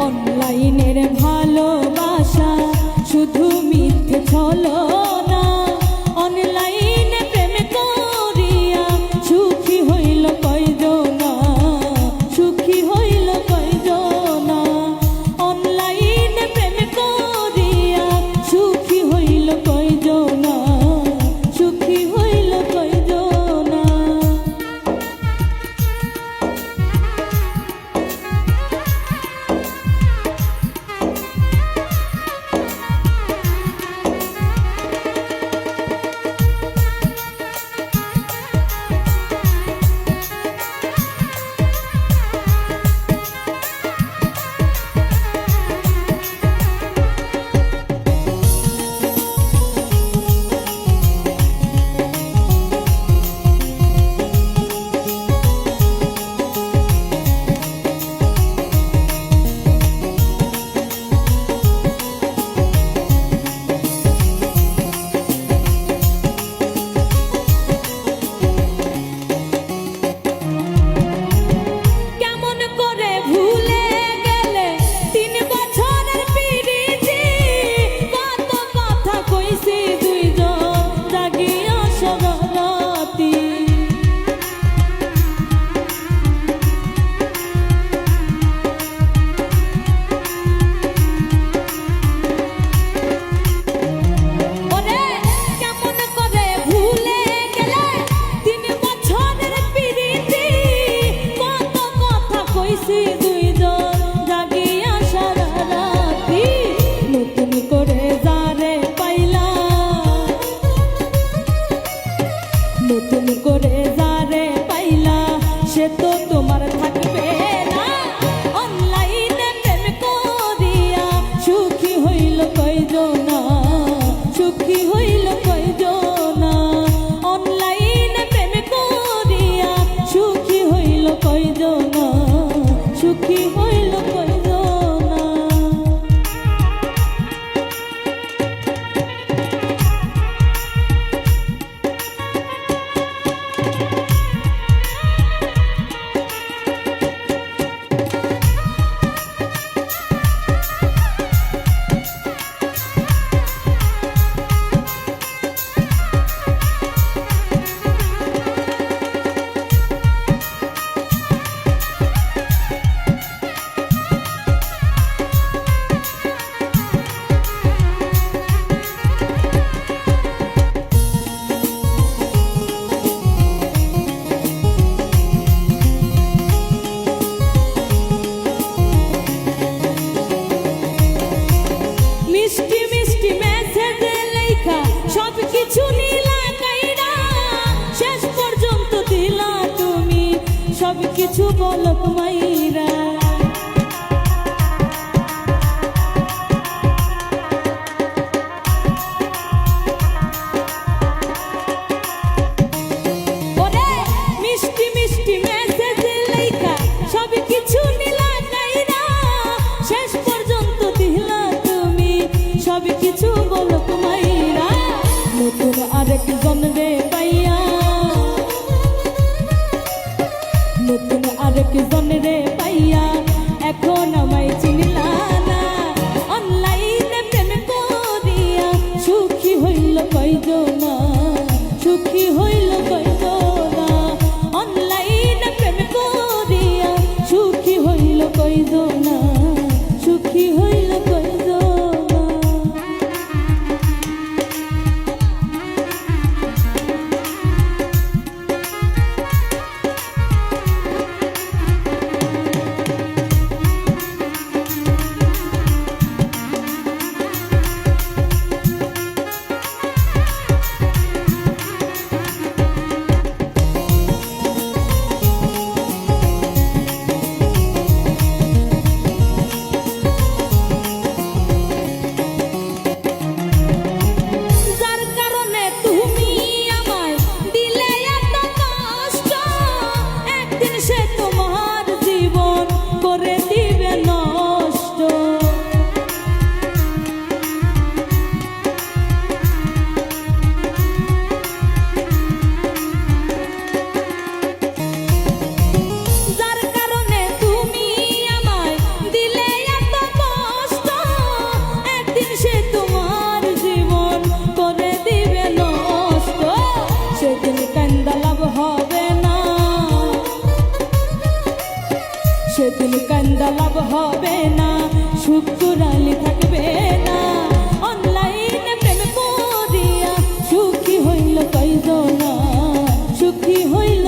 অনলাইনের ভালোবাসা শুধু মিথ্যে ছলনা, অনলাইনে প্রেম করিয়া সুখী হইল কয়জনা, সুখী হইল কয়জনা। অনলাইনে প্রেম করিয়া সুখী হইল কয়জনা, সুখী হইল কয়জনা। নতুন করে যারে পাইলা সে তো তোমার থাকবে না। অনলাইনে প্রেম করিয়া সুখী হইল কয়জনা, সুখী হইল কয়জনা। অনলাইনে প্রেম করিয়া সুখী হইল কয়জনা, সুখী হইল কয়জনা। সব কিছু বলক মাইরা, ওরে মিষ্টি মিষ্টি মেসেজ লেখা সব কিছু নিলা কাইরা, শেষ পর্যন্ত দিলা তুমি সব কিছু বলক মাইরা। নতুন আরেকজন রে পাইয়া, নতুন আরেকজন রে নিন্দা লাভ হবে না, সুখ কুড়ালি থাকবে না। অনলাইনে প্রেম করিয়া সুখী হইল কয়জনা, সুখী হইল